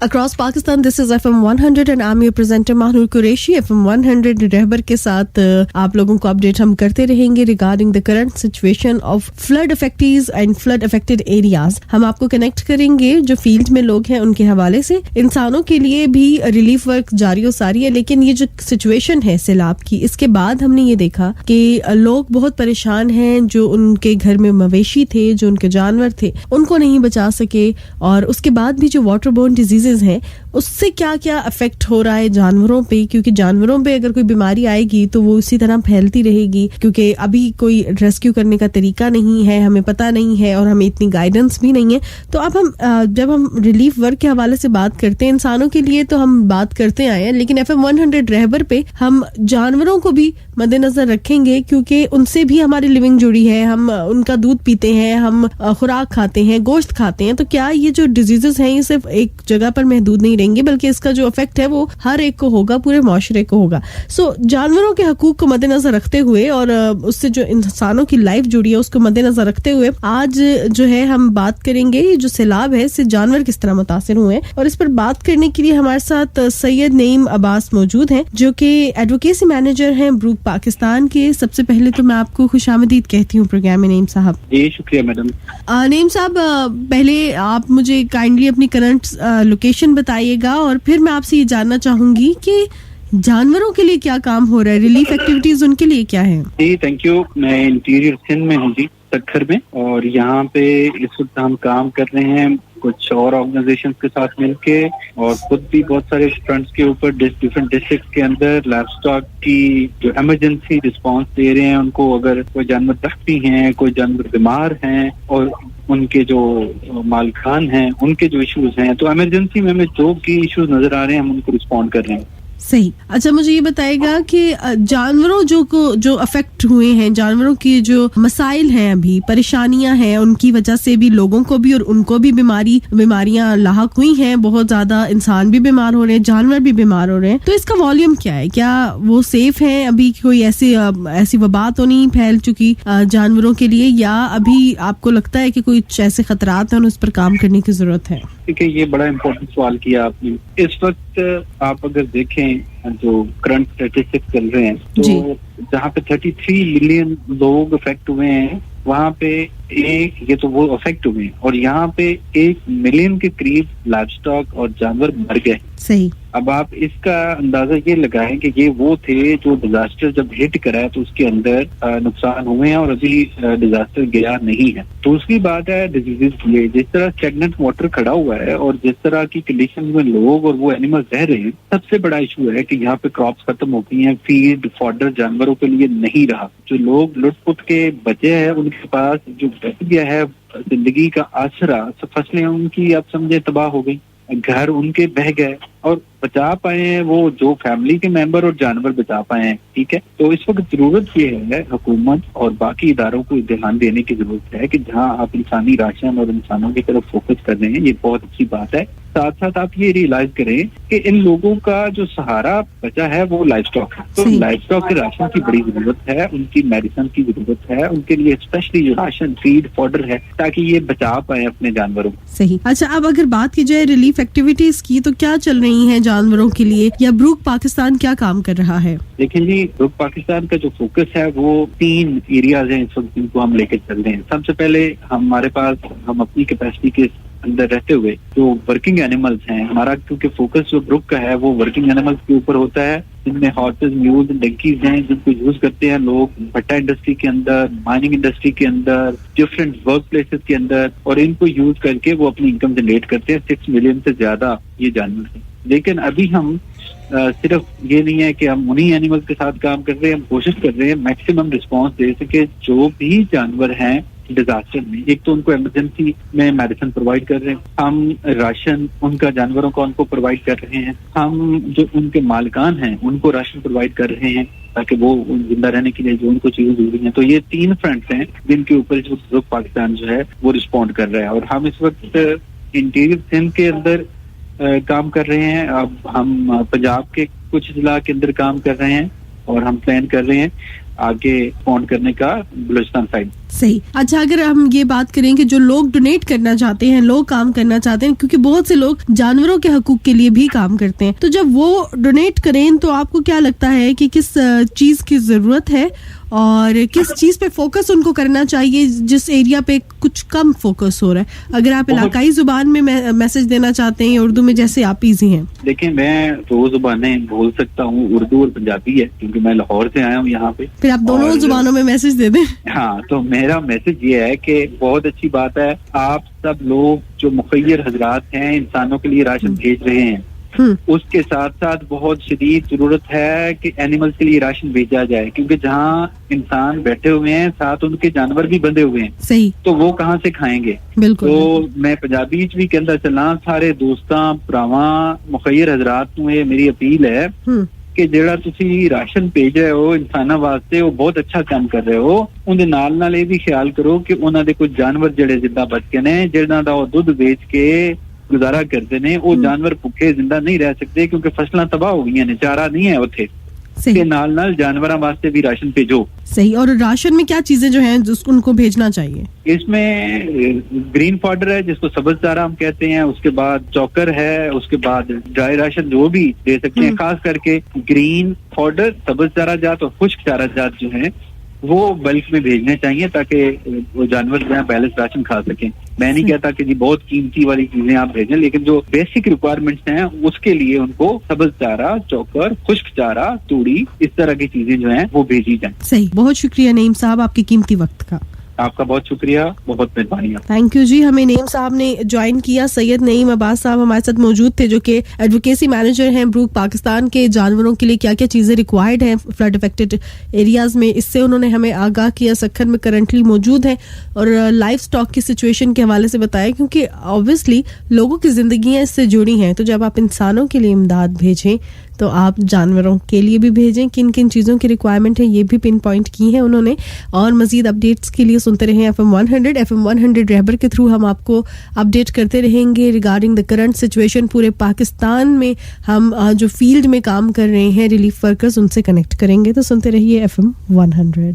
Across Pakistan, this is FM 100 and I'm your presenter Mahnur Qureshi. FM 100 रहबर के साथ आप लोगों को अपडेट हम करते रहेंगे regarding the current situation of flood affectees and flood affected areas. हम आपको कनेक्ट करेंगे जो फील्ड में लोग हैं उनके हवाले से. इंसानों के लिए भी रिलीफ वर्क जारी और सारी है, लेकिन ये जो सिचुएशन है सैलाब की, इसके बाद हमने ये देखा कि लोग बहुत परेशान हैं. जो उनके घर में मवेशी थे, जो उनके जानवर थे, उनको नहीं बचा सके. और उसके बाद भी जो वाटरबोर्न डिजीजेज हैं उससे क्या क्या अफेक्ट हो रहा है जानवरों पे, क्योंकि जानवरों पे अगर कोई बीमारी आएगी तो वो उसी तरह फैलती रहेगी. क्योंकि अभी कोई रेस्क्यू करने का तरीका नहीं है, हमें पता नहीं है और हमें इतनी गाइडेंस भी नहीं है. तो अब हम जब हम रिलीफ वर्क के हवाले से बात करते हैं इंसानों के लिए तो हम बात करते आए हैं, लेकिन FM 100 रहबर पे हम जानवरों को भी मद्देनजर रखेंगे क्योंकि उनसे भी हमारी लिविंग जुड़ी है. हम उनका दूध पीते हैं, हम खुराक खाते हैं, गोश्त खाते हैं. तो क्या ये जो डिजीजेस हैं ये सिर्फ एक जगह पर महदूद नहीं रहेंगे, बल्कि इसका जो इफेक्ट है वो हर एक को होगा, पूरे माशरे को होगा. सो जानवरों के हकूक को मद्देनजर रखते हुए और उससे जो इंसानों की लाइफ जुड़ी है उसको मद्देनजर रखते हुए आज जो है हम बात करेंगे जो सैलाब है इससे जानवर किस तरह मुतासिर हुए हैं. और इस पर बात करने के लिए हमारे साथ सैयद नईम अब्बास मौजूद हैं जो कि एडवोकेसी मैनेजर हैं ब्रूक पाकिस्तान के. सबसे पहले तो मैं आपको खुशामदीद कहती हूँ प्रोग्राम में नईम साहब. जी शुक्रिया मैडम. नईम साहब, पहले आप मुझे काइंडली अपनी करंट लोकेशन बताइएगा और फिर मैं आपसे ये जानना चाहूंगी कि जानवरों के लिए क्या काम हो रहा है, रिलीफ एक्टिविटीज उनके लिए क्या है. जी थैंक यू. मैं इंटीरियर सिंध में हूँ जी, सक्खर में, और यहाँ पे इस वक्त हम काम कर रहे हैं कुछ और ऑर्गेनाइजेशंस के साथ मिलके और खुद भी बहुत सारे फ्रंट्स के ऊपर डिफरेंट डिस्ट्रिक्ट्स के अंदर लाइव स्टॉक की जो इमरजेंसी रिस्पांस दे रहे हैं. उनको अगर कोई जानवर जख्मी हैं, कोई जानवर बीमार हैं और उनके जो मालकान हैं उनके जो इश्यूज हैं, तो इमरजेंसी में हमें जो भी इश्यूज नजर आ रहे हैं हम उनको रिस्पॉन्ड कर रहे हैं. सही. अच्छा, मुझे ये बताएगा कि जानवरों जो अफेक्ट हुए हैं, जानवरों की जो मसाइल हैं, अभी परेशानियां हैं, उनकी वजह से भी लोगों को भी और उनको भी बीमारियां लाहक हुई हैं. बहुत ज्यादा इंसान भी बीमार हो रहे हैं, जानवर भी बीमार हो रहे हैं. तो इसका वॉल्यूम क्या है? क्या वो सेफ है? अभी कोई ऐसी वबा तो नहीं फैल चुकी जानवरों के लिए, या अभी आपको लगता है कि कोई ऐसे खतरात हैं और उस पर काम करने की जरूरत है? ठीक है, ये बड़ा इम्पोर्टेंट सवाल किया आपने. इस वक्त आप अगर देखें जो करंट स्टैटिस्टिक्स चल रहे हैं तो जहाँ पे 33 मिलियन लोग अफेक्ट हुए हैं वहाँ पे ये तो वो अफेक्ट हुए हैं और यहाँ पे 1 मिलियन के करीब लाइव स्टॉक और जानवर मर गए. सही. अब आप इसका अंदाजा ये लगाएं कि ये वो थे जो डिजास्टर जब हिट करा तो उसके अंदर नुकसान हुए हैं और अभी डिजास्टर गया नहीं है. दूसरी बात है डिजीजेस की. जिस तरह स्टैग्नेंट वाटर खड़ा हुआ है और जिस तरह की कंडीशन में लोग और वो एनिमल्स रह रहे हैं, सबसे बड़ा इशू है कि यहाँ पे क्रॉप्स खत्म हो गई हैं, फीड फॉडर जानवरों के लिए नहीं रहा. जो लोग लुट-पुट के बचे हैं उनके पास जो बच गया है जिंदगी का आसरा, फसलें उनकी आप समझे तबाह हो गई, घर उनके बह गए और बचा पाए हैं वो जो फैमिली के मेंबर और जानवर बचा पाए हैं. ठीक है, तो इस वक्त जरूरत ये है हुकूमत और बाकी इदारों को ध्यान देने की जरूरत है कि जहां आप इंसानी राशन और इंसानों की तरफ फोकस कर रहे हैं, ये बहुत अच्छी बात है. साथ साथ आप ये रियलाइज करें कि इन लोगों का जो सहारा बचा है वो लाइव स्टॉक है. तो लाइव स्टॉक के राशन की बड़ी जरूरत है, उनकी मेडिसिन की जरूरत है, उनके लिए स्पेशली जो राशन फीड फॉडर है ताकि ये बचा पाए अपने जानवरों को. सही. अच्छा, अब अगर बात की जाए रिलीफ एक्टिविटीज की तो क्या चल रही है जानवरों के लिए, या ब्रूक पाकिस्तान क्या काम कर रहा है? देखें जी, ब्रूक पाकिस्तान का जो फोकस है वो 3 एरियाज हैं इस वक्त जिनको हम लेकर चल रहे हैं. सबसे पहले हम अपनी कैपेसिटी के अंदर रहते हुए जो वर्किंग एनिमल्स हैं, हमारा क्योंकि फोकस जो ब्रूक का है वो वर्किंग एनिमल्स के ऊपर होता है, जिनमें हॉर्सेस, म्यूल्स, डंकीज हैं जिनको यूज करते हैं लोग भट्टा इंडस्ट्री के अंदर, माइनिंग इंडस्ट्री के अंदर, डिफरेंट वर्क प्लेसेस के अंदर, और इनको यूज करके वो अपनी इनकम जनरेट करते हैं. 6 मिलियन से ज्यादा ये जानवर हैं. लेकिन अभी हम सिर्फ ये नहीं है कि हम उन्हीं एनिमल्स के साथ काम कर रहे हैं, हम कोशिश कर रहे हैं मैक्सिमम रिस्पॉन्स दे सके जो भी जानवर हैं डिजास्टर में. एक तो उनको इमरजेंसी में मेडिसिन प्रोवाइड कर रहे हैं, हम राशन उनका जानवरों का उनको प्रोवाइड कर रहे हैं, हम जो उनके मालिकान हैं उनको राशन प्रोवाइड कर रहे हैं ताकि वो जिंदा रहने के लिए जो उनको चीजें जरूरी हैं. तो ये 3 फ्रंट्स हैं जिनके ऊपर जो ब्रूक पाकिस्तान जो है वो रिस्पॉन्ड कर रहा है. और हम इस वक्त इंटीरियर सिंध के अंदर काम कर रहे हैं. अब हम पंजाब के कुछ जिला के अंदर काम कर रहे हैं और हम प्लान कर रहे हैं आगे रिस्पॉन्ड करने का बलूचिस्तान साइड. सही। अच्छा, अगर हम ये बात करें कि जो लोग डोनेट करना चाहते हैं, लोग काम करना चाहते हैं, क्योंकि बहुत से लोग जानवरों के हकूक के लिए भी काम करते हैं, तो जब वो डोनेट करें तो आपको क्या लगता है कि किस चीज की जरूरत है और किस चीज पे फोकस उनको करना चाहिए जिस एरिया पे कुछ कम फोकस हो रहा है? अगर आप इलाकाई जुबान में मैसेज देना चाहते हैं, उर्दू में, जैसे आप इजी हैं। देखिए, मैं 2 जुबानें बोल सकता हूँ, उर्दू और पंजाबी है, क्योंकि मैं लाहौर से आया हूँ यहाँ पे। फिर आप दोनों जुबानों में मैसेज दे दें। हाँ, तो मेरा मैसेज ये है कि बहुत अच्छी बात है, आप सब लोग जो मुखय्यर हजरात हैं, इंसानों के लिए राशन भेज रहे हैं, उसके साथ साथ बहुत शदीद जरूरत है कि एनिमल्स के लिए राशन भेजा जाए, क्योंकि जहाँ इंसान बैठे हुए हैं साथ उनके जानवर भी बंधे हुए हैं। सही। तो वो कहाँ से खाएंगे? बिल्कुल। तो मैं पंजाबी च भी कहता चला, सारे दोस्तां भरावां मुखय्यर हजरात नूं ये मेरी अपील है कि ਜਿਹੜਾ ਤੁਸੀਂ ਰਾਸ਼ਨ ਭੇਜ ਰਹੇ ਹੋ ਇਨਸਾਨਾਂ ਵਾਸਤੇ, ਉਹ ਬਹੁਤ ਅੱਛਾ ਕੰਮ ਕਰ ਰਹੇ ਹੋ। ਉਹਦੇ ਨਾਲ ਇਹ ਵੀ ਖਿਆਲ ਕਰੋ ਕਿ ਉਹਨਾਂ ਦੇ ਕੁਝ ਜਾਨਵਰ ਜਿਹੜੇ ਜਿੱਦਾਂ ਬਚ ਕੇ ਨੇ, ਜਿਹਨਾਂ ਦਾ ਉਹ ਦੁੱਧ ਵੇਚ ਕੇ ਗੁਜ਼ਾਰਾ ਕਰਦੇ ਨੇ, ਉਹ ਜਾਨਵਰ ਭੁੱਖੇ ਜ਼ਿੰਦਾ ਨਹੀਂ ਰਹਿ ਸਕਦੇ, ਕਿਉਂਕਿ ਫਸਲਾਂ ਤਬਾਹ ਹੋ ਗਈਆਂ ਨੇ, ਚਾਰਾ नहीं है ਉੱਥੇ। के नाल जानवरों वास्ते भी राशन भेजो। सही। और राशन में क्या चीजें जो हैं जिसको उनको भेजना चाहिए? इसमें ग्रीन पाउडर है जिसको सब्ज चारा हम कहते हैं, उसके बाद चौकर है, उसके बाद ड्राई राशन जो भी दे सकते हैं, खास करके ग्रीन पाउडर, सब्ज चारा जात और खुश्क चारा जात जो है वो बल्क में भेजने चाहिए, ताकि वो जानवर जो है बैलेंस राशन खा सकें। मैं नहीं कहता कि जी बहुत कीमती वाली चीजें आप भेजें, लेकिन जो बेसिक रिक्वायरमेंट्स हैं उसके लिए उनको सब्ज चारा, चौकर, खुश्क चारा, तूड़ी, इस तरह की चीजें जो हैं वो भेजी जाएं। सही। बहुत शुक्रिया नईम साहब आपके कीमती वक्त का। आपका बहुत शुक्रिया, बहुत मेहरबानी। थैंक यू जी। हमें नईम साहब ने ज्वाइन किया। सैयद नईम अब्बास साहब हमारे साथ मौजूद थे, जो कि एडवोकेसी मैनेजर हैं ब्रूक पाकिस्तान के। जानवरों के लिए क्या क्या चीजें रिक्वायर्ड हैं फ्लड अफेक्टेड एरियाज में, इससे उन्होंने हमें आगाह किया। सक्खर में करंटली मौजूद है और लाइफ स्टॉक की सिचुएशन के हवाले से बताया, क्योंकि ऑब्वियसली लोगों की जिंदगियां इससे जुड़ी हैं। तो जब आप इंसानों के लिए इमदाद भेजें तो आप जानवरों के लिए भी भेजें। किन किन चीज़ों की रिक्वायरमेंट है ये भी पिन पॉइंट की है उन्होंने। और मजीद अपडेट्स के लिए सुनते रहें FM 100 रहबर के थ्रू हम आपको अपडेट करते रहेंगे रिगार्डिंग द करंट सिचुएशन पूरे पाकिस्तान में। हम जो फील्ड में काम कर रहे हैं रिलीफ वर्कर्स, उनसे कनेक्ट करेंगे। तो सुनते रहिए FM 100।